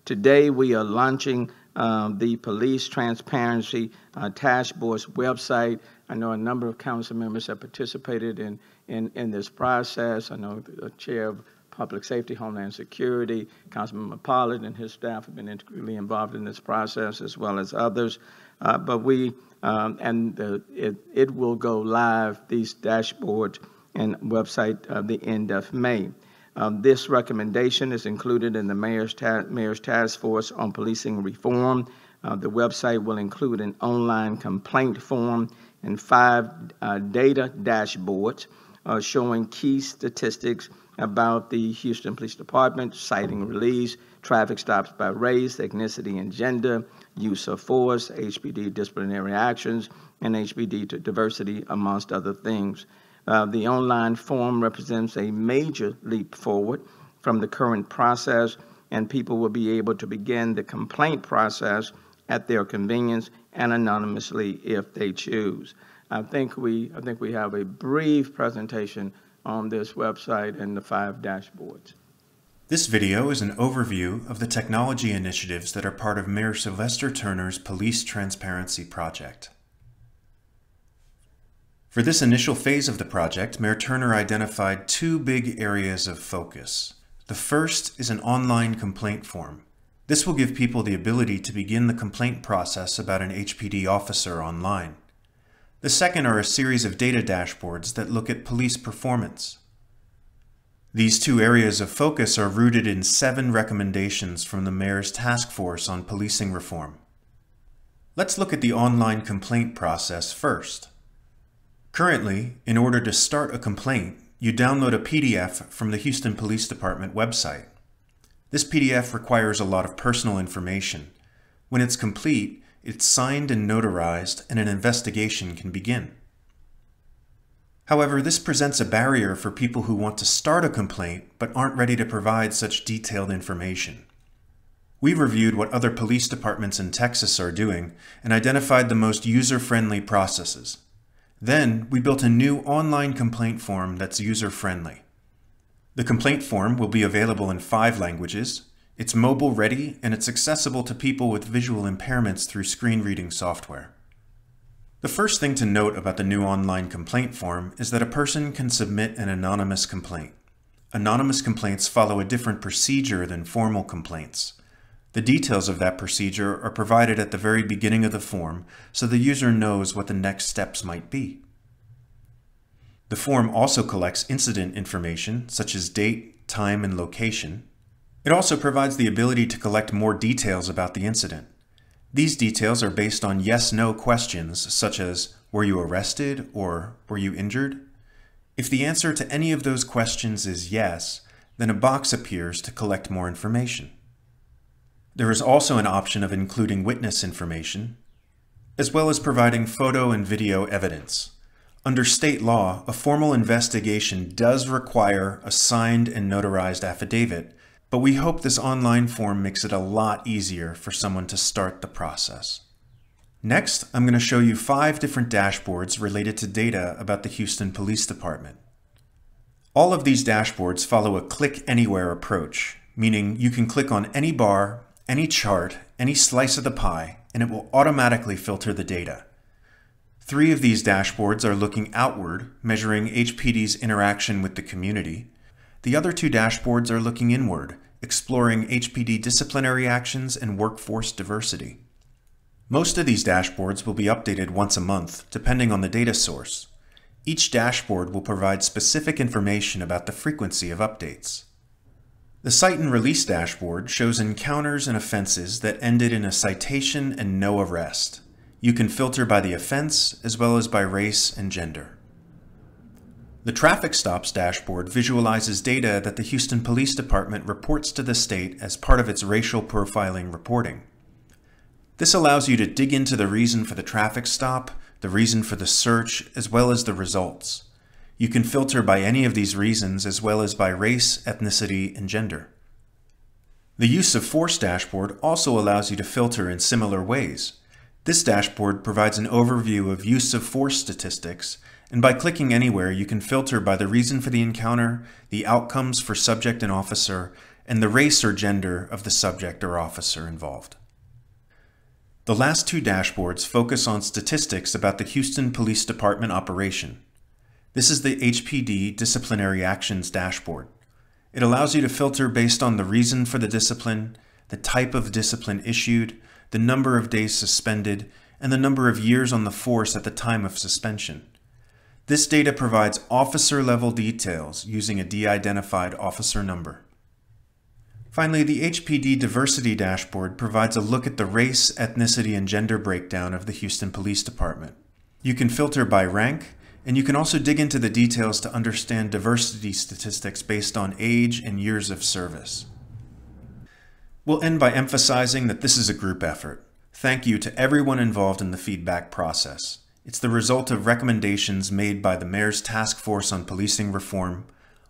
Today, we are launching the Police Transparency Task Force website. I know a number of council members have participated in this process. I know the Chair of Public Safety, Homeland Security, Councilman Pollard and his staff have been integrally involved in this process, as well as others. But it will go live, these dashboards and website, the end of May. This recommendation is included in the Mayor's Task Force on Policing Reform. The website will include an online complaint form and 5 data dashboards showing key statistics about the Houston Police Department: citing release, traffic stops by race, ethnicity, and gender, use of force, HPD disciplinary actions, and HPD to diversity, amongst other things. The online form represents a major leap forward from the current process, and people will be able to begin the complaint process at their convenience and anonymously if they choose. I think we have a brief presentation on this website and the 5 dashboards. This video is an overview of the technology initiatives that are part of Mayor Sylvester Turner's Police Transparency Project. For this initial phase of the project, Mayor Turner identified 2 big areas of focus. The first is an online complaint form. This will give people the ability to begin the complaint process about an HPD officer online. The second are a series of data dashboards that look at police performance. These 2 areas of focus are rooted in 7 recommendations from the Mayor's Task Force on Policing Reform. Let's look at the online complaint process first. Currently, in order to start a complaint, you download a PDF from the Houston Police Department website. This PDF requires a lot of personal information. When it's complete, it's signed and notarized, and an investigation can begin. However, this presents a barrier for people who want to start a complaint but aren't ready to provide such detailed information. We reviewed what other police departments in Texas are doing and identified the most user-friendly processes. Then, we built a new online complaint form that's user-friendly. The complaint form will be available in 5 languages. It's mobile-ready, and it's accessible to people with visual impairments through screen reading software. The first thing to note about the new online complaint form is that a person can submit an anonymous complaint. Anonymous complaints follow a different procedure than formal complaints. The details of that procedure are provided at the very beginning of the form, so the user knows what the next steps might be. The form also collects incident information, such as date, time, and location. It also provides the ability to collect more details about the incident. These details are based on yes/no questions, such as, were you arrested or were you injured? If the answer to any of those questions is yes, then a box appears to collect more information. There is also an option of including witness information, as well as providing photo and video evidence. Under state law, a formal investigation does require a signed and notarized affidavit, but we hope this online form makes it a lot easier for someone to start the process. Next, I'm going to show you 5 different dashboards related to data about the Houston Police Department. All of these dashboards follow a click anywhere approach, meaning you can click on any bar, any chart, any slice of the pie, and it will automatically filter the data. 3 of these dashboards are looking outward, measuring HPD's interaction with the community. The other 2 dashboards are looking inward, exploring HPD disciplinary actions and workforce diversity. Most of these dashboards will be updated once a month, depending on the data source. Each dashboard will provide specific information about the frequency of updates. The Cite and Release dashboard shows encounters and offenses that ended in a citation and no arrest. You can filter by the offense, as well as by race and gender. The Traffic Stops dashboard visualizes data that the Houston Police Department reports to the state as part of its racial profiling reporting. This allows you to dig into the reason for the traffic stop, the reason for the search, as well as the results. You can filter by any of these reasons, as well as by race, ethnicity, and gender. The Use of Force dashboard also allows you to filter in similar ways. This dashboard provides an overview of use of force statistics, and by clicking anywhere, you can filter by the reason for the encounter, the outcomes for subject and officer, and the race or gender of the subject or officer involved. The last two dashboards focus on statistics about the Houston Police Department operation. This is the HPD Disciplinary Actions Dashboard. It allows you to filter based on the reason for the discipline, the type of discipline issued, the number of days suspended, and the number of years on the force at the time of suspension. This data provides officer-level details using a de-identified officer number. Finally, the HPD Diversity Dashboard provides a look at the race, ethnicity, and gender breakdown of the Houston Police Department. You can filter by rank, and you can also dig into the details to understand diversity statistics based on age and years of service. We'll end by emphasizing that this is a group effort. Thank you to everyone involved in the feedback process. It's the result of recommendations made by the Mayor's Task Force on Policing Reform.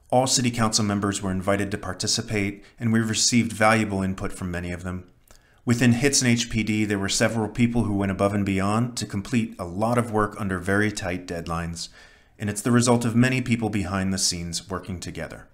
All City Council members were invited to participate, and we received valuable input from many of them. Within HITS and HPD, there were several people who went above and beyond to complete a lot of work under very tight deadlines, and it's the result of many people behind the scenes working together.